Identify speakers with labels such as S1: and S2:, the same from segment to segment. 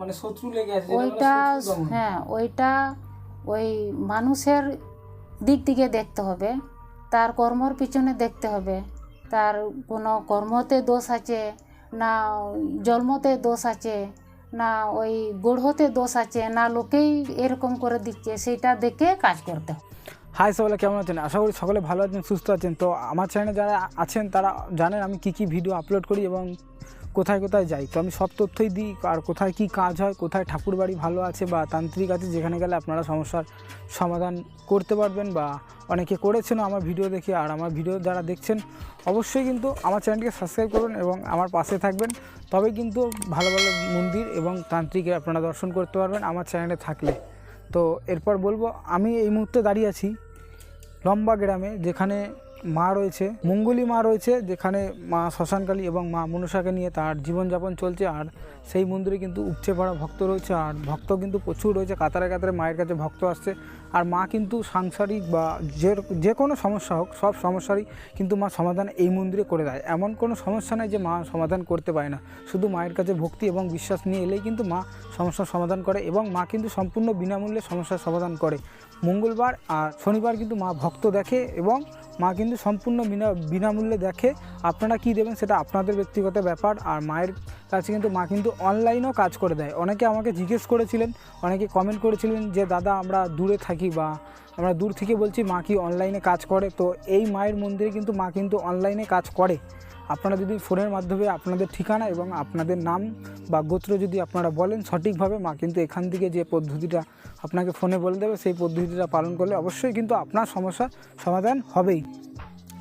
S1: মানে শত্রু লেগে আছে,
S2: ওইটা হ্যাঁ ওইটা ওই মানুষের দিক থেকে দেখতে হবে, তার কর্মর পিছনে দেখতে হবে, তার কোনো কর্মতে দোষ আছে না জন্মতে দোষ আছে না ওই গড়হতে দোষ আছে না লোকেই এরকম করে দিচ্ছে, সেটা দেখে কাজ করতে হবে।
S1: হাই সকলে, কেমন আছেন? আশা করি সকলে ভালো আছেন, সুস্থ আছেন। তো আমার চ্যানেলে যারা আছেন তারা জানেন আমি কী ভিডিও আপলোড করি এবং কোথায় কোথায় যাই। তো আমি সব তথ্যই দিই, আর কোথায় কি কাজ হয়, কোথায় ঠাকুর বাড়ি ভালো আছে বা তান্ত্রিক আছে, যেখানে গেলে আপনারা সমস্যার সমাধান করতে পারবেন বা অনেকে করেছেন আমার ভিডিও দেখে। আর আমার ভিডিও যারা দেখছেন অবশ্যই কিন্তু আমার চ্যানেলটিকে সাবস্ক্রাইব করুন এবং আমার পাশে থাকবেন, তবেই কিন্তু ভালো ভালো মন্দির এবং তান্ত্রিকে আপনারা দর্শন করতে পারবেন আমার চ্যানেলে থাকলে। তো এরপর বলবো, আমি এই মুহূর্তে দাঁড়িয়ে আছি লম্বা গ্রামে, যেখানে মা রয়েছে, মঙ্গলী মা রয়েছে, যেখানে মা শ্মশানকালী এবং মা মনসাকে নিয়ে তার জীবনযাপন চলছে। আর সেই মন্দিরে কিন্তু উপচে পড়া ভক্ত রয়েছে, আর ভক্ত কিন্তু প্রচুর রয়েছে, কাতারে কাতারে মায়ের কাছে ভক্ত আসছে। আর মা কিন্তু সাংসারিক বা যে কোনো সমস্যা হোক, সব সমস্যারই কিন্তু মা সমাধান এই মন্দিরে করে দেয়। এমন কোনো সমস্যা নেই যে মা সমাধান করতে পারে না, শুধু মায়ের কাছে ভক্তি এবং বিশ্বাস নিয়ে এলেই কিন্তু মা সমস্যার সমাধান করে এবং মা কিন্তু সম্পূর্ণ বিনামূল্যে সমস্যার সমাধান করে। মঙ্গলবার আর শনিবার কিন্তু মা ভক্ত দেখে এবং মা কিন্তু সম্পূর্ণ বিনামূল্যে দেখে। আপনারা কি দেবেন সেটা আপনাদের ব্যক্তিগত ব্যাপার। আর মায়ের কাছে কিন্তু মা কিন্তু অনলাইনেও কাজ করে দেয়। অনেকে আমাকে জিজ্ঞেস করেছিলেন, অনেকে কমেন্ট করেছিলেন যে দাদা আমরা দূরে থাকি বা আমরা দূর থেকে বলছি, মা কি অনলাইনে কাজ করে? তো এই মায়ের মন্দিরে কিন্তু মা কিন্তু অনলাইনে কাজ করে। আপনারা যদি ফোনের মাধ্যমে আপনাদের ঠিকানা এবং আপনাদের নাম বা গোত্র যদি আপনারা বলেন সঠিকভাবে, মা কিন্তু এখান থেকে যে পদ্ধতিটা আপনাকে ফোনে বলে দেবে, সেই পদ্ধতিটা পালন করলে অবশ্যই কিন্তু আপনার সমস্যার সমাধান হবেই।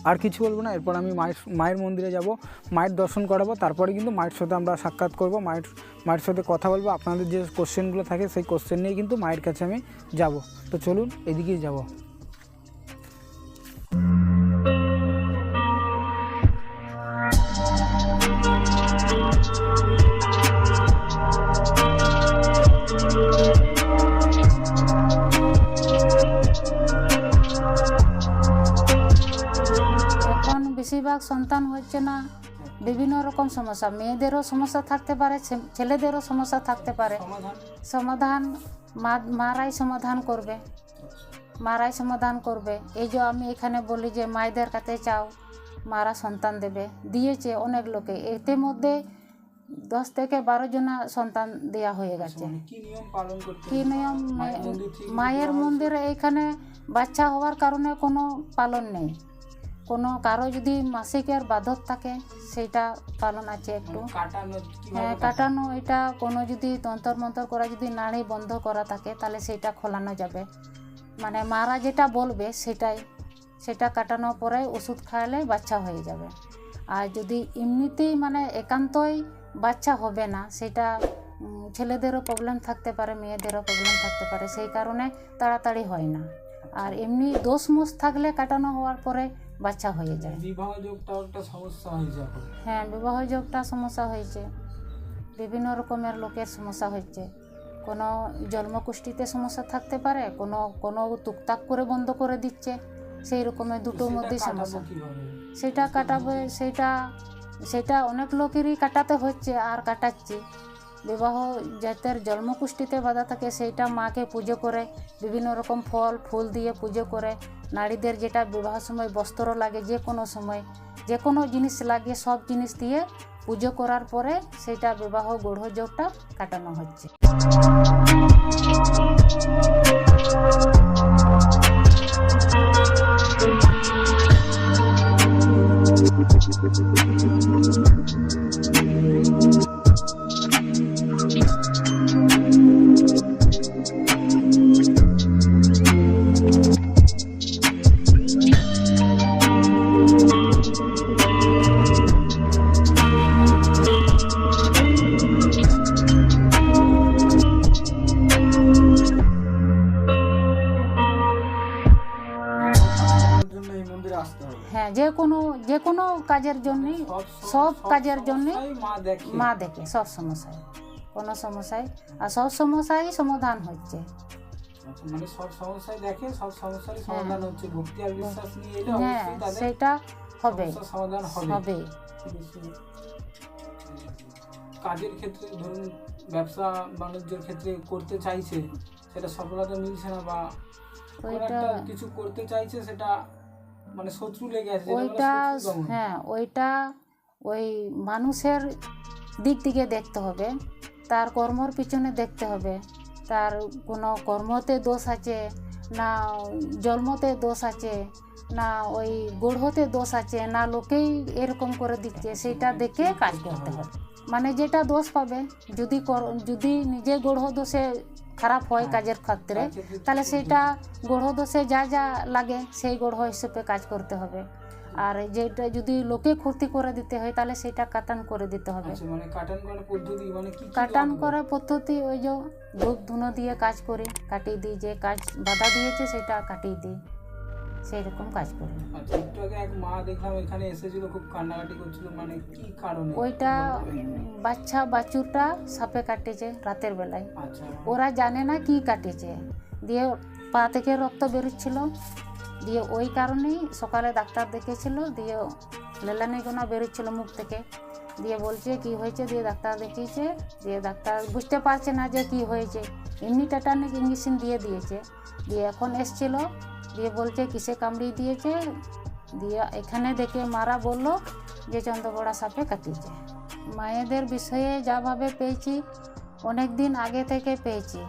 S1: আর কিছু বলবো না, এরপর আমি মায়ের মন্দিরে যাব, মায়ের দর্শন করাবো, তারপরে কিন্তু মায়ের সাথে আমরা সাক্ষাৎ করব, মায়ের সাথে কথা বলবো। আপনাদের যে কোশ্চেনগুলো থাকে সেই কোশ্চেন নিয়ে কিন্তু মায়ের কাছে আমি যাব। তো চলুন এদিকেই যাব।
S2: বেশিরভাগ সন্তান হচ্ছে না, বিভিন্ন রকম সমস্যা, মেয়েদেরও সমস্যা থাকতে পারে, ছেলেদেরও সমস্যা থাকতে পারে। সমাধান মারাই সমাধান করবে। এই যে আমি এখানে বলি যে মায়েদের কাছে চাও, মারা সন্তান দেবে, দিয়েছে অনেক লোকে, এতে মধ্যে 10 থেকে 12 জনা সন্তান দেয়া হয়ে গেছে। কি নিয়ম? মায়ের মন্দিরে এখানে বাচ্চা হওয়ার কারণে কোনো পালন নেই। কোনো কারো যদি মাসিকের বাধক থাকে সেইটা পালন আছে একটু, হ্যাঁ কাটানো। এটা কোনো যদি তন্তর মন্তর করা, যদি নাড়ি বন্ধ করা থাকে তাহলে সেইটা খোলানো যাবে। মানে মারা যেটা বলবে সেটা কাটানোর পরে ওষুধ খাওয়ালে বাচ্চা হয়ে যাবে। আর যদি এমনিতেই মানে একান্তই বাচ্চা হবে না, সেটা ছেলেদেরও প্রবলেম থাকতে পারে, মেয়েদেরও প্রবলেম থাকতে পারে, সেই কারণে তাড়াতাড়ি হয় না। আর এমনি দোষ মোষ থাকলে কাটানো হওয়ার পরে বাচ্চা হয়ে যায়। হ্যাঁ, বিবাহ যোগটা সমস্যা হয়েছে, বিভিন্ন রকমের লোকের সমস্যা হচ্ছে। কোনো জন্মকুষ্ঠিতে সমস্যা থাকতে পারে, কোনো টুকটাক করে বন্ধ করে দিচ্ছে, সেই রকমের দুটোর মধ্যেই সমস্যা। সেটা কাটাবে, সেটা অনেক লোকেরই কাটাতে হচ্ছে আর কাটাচ্ছি। বিবাহ যাদের জন্মকুষ্ঠিতে বাধা থাকে সেইটা মাকে পুজো করে, বিভিন্ন রকম ফল ফুল দিয়ে পুজো করে, নারীদের যেটা বিবাহ সময় বস্ত্র লাগে, যে কোনো সময় যে কোনো জিনিস লাগে, সব জিনিস দিয়ে পুজো করার পরে সেইটা বিবাহ গূঢ়যোগটা কাটানো হচ্ছে। হ্যাঁ, যে কোনো কাজের জন্য, সব কাজের জন্য মা দেখে, সব সমস্যায়, কোনো সমস্যায়, আর সব সমস্যাই সমাধান হচ্ছে।
S1: মানে সব সমস্যাই দেখে, সব সমস্যারই সমাধান হচ্ছে। ভক্তি আর বিশ্বাস নিয়ে এলে
S2: হ্যাঁ সেটা হবে,
S1: সমাধান হবে। কাজের ক্ষেত্রে ধরুন ব্যবসা বাণিজ্যের ক্ষেত্রে করতে চাইছে সেটা সফলতা মিলছে না, বা কোনো
S2: ওইটা
S1: একটা কিছু করতে চাইছে সেটা মানে শত্রু লেগে আছে, যেটা বলে
S2: ওইটা
S1: শত্রু দমন।
S2: হ্যাঁ ওইটা ওই মানুষের দিক থেকে দেখতে হবে, তার কর্মর পিছনে দেখতে হবে, তার কোনো কর্মতে দোষ আছে না জন্মতে দোষ আছে না ওই গড়হতে দোষ আছে না লোকেই এরকম করে দিচ্ছে, সেইটা দেখে কাজ করতে হবে। মানে যেটা দোষ পাবে, যদি নিজে গড়হ দোষে খারাপ হয় কাজের ক্ষেত্রে, তাহলে সেইটা গড়হ দোষে যা যা লাগে সেই গড়হ হিসেবে কাজ করতে হবে। আর যেটা যদি লোকে ক্ষতি করে দিতে হয় তাহলে সেটা কাটান করে দিতে হবে।
S1: আচ্ছা, মানে কাটান করার পদ্ধতি মানে কি কি
S2: কাটান
S1: লাগবে?
S2: করার পদ্ধতি ওই যে ধূপ ধুনো দিয়ে কাজ করি, কাটিয়ে দিই, যে কাজ বাধা দিয়েছে সেটা কাটিয়ে দিই, সেই রকম কাজ করি।
S1: আচ্ছা, একটু আগে এক মা দেখলাম এখানে এসেছিল, খুব কান্নাকাটি করছিল, মানে কি কারণে?
S2: ওইটা বাচ্চুটা সাপে কাটেছে রাতের বেলায়,
S1: আচ্ছা,
S2: ওরা জানে না কি কাটেছে, দিয়ে পা থেকে রক্ত বেরোচ্ছিল, দিয়ে ওই কারণেই সকালে ডাক্তার দেখেছিল, দিয়ে লেলানি গোনা বেরোচ্ছিল মুখ থেকে, দিয়ে বলছে কি হয়েছে, দিয়ে ডাক্তার দেখিয়েছে, দিয়ে ডাক্তার বুঝতে পারছে না যে কি হয়েছে, এমনি টেটানিক ইঞ্জেকশন দিয়ে দিয়েছে, দিয়ে এখন এসছিল, দিয়ে বলছে কিসে কামড়িয়ে দিয়েছে, দিয়ে এখানে দেখে মারা বলল যে চন্দ্রবড়া সাপে কাটিয়েছে। মায়েদের বিষয়ে যাভাবে পেয়েছি অনেক দিন আগে থেকে পেয়েছি,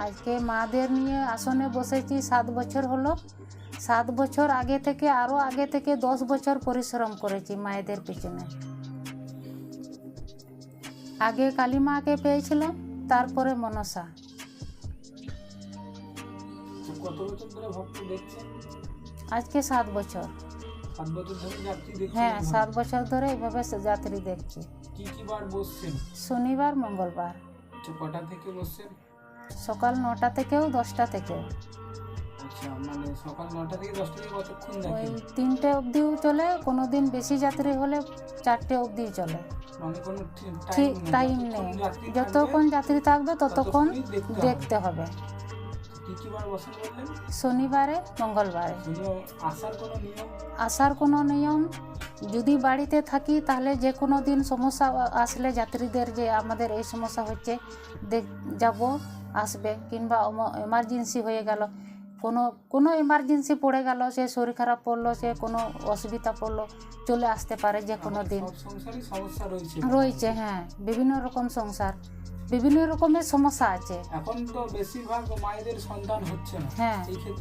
S2: আজকে মাদের নিয়ে আসনে বসেছি 7 বছর হলো, 7 বছর আগে থেকে আরও আগে থেকে 10 বছর পরিশ্রম করেছি মায়েদের পিছনে। আগে কালী মাকে পেয়েছিলাম, তারপরে মনসা।
S1: কত বছর ধরে ভক্ত দেখছেন?
S2: আজকে 7 বছর।
S1: 7 বছর ধরে যাত্রী দেখছেন?
S2: হ্যাঁ 7 বছর ধরে এইভাবে যাত্রী দেখছি।
S1: কি কি বার বসছেন?
S2: শনিবার মঙ্গলবার।
S1: আচ্ছা, কটা থেকে বসছেন?
S2: সকাল 9টা থেকেও 10টা থেকেও।
S1: আচ্ছা, মানে সকাল 9টা থেকে 10টা থেকে কতক্ষণ
S2: ওই
S1: দেখেন?
S2: 3টে অবধিও চলে, কোনো দিন বেশি যাত্রী হলে 4টে অবধিও চলে,
S1: মানে কোনো
S2: ঠিক
S1: টাইম
S2: টাইম নেই,
S1: যাত্রী
S2: যতক্ষণ যাত্রী থাকবে ততক্ষণ
S1: ততক্ষণই
S2: দেখতে হবে।
S1: কি কি বার বসেন বললেন?
S2: শনিবারে মঙ্গলবারে।
S1: আসার কোনো নিয়ম?
S2: আসার কোনো নিয়ম, যদি বাড়িতে থাকি তাহলে যে কোনো দিন সমস্যা আসলে যাত্রীদের যে আমাদের এই সমস্যা হচ্ছে যাব আসবে, কিংবা এমার্জেন্সি হয়ে গেল, কোনো এমার্জেন্সি পড়ে গেল, সে শরীর খারাপ পড়লো, সে কোনো অসুবিধা পড়লো, চলে আসতে পারে যে কোনো দিন।
S1: সব সংসারই সমস্যা রয়েছে।
S2: রয়েছে, হ্যাঁ, বিভিন্ন রকম সংসার, বিভিন্ন রকমের সমস্যা আছে।
S1: এখন তো বেশিরভাগ মায়েদের সন্তান হচ্ছে না,
S2: হ্যাঁ
S1: এই ক্ষেত্রে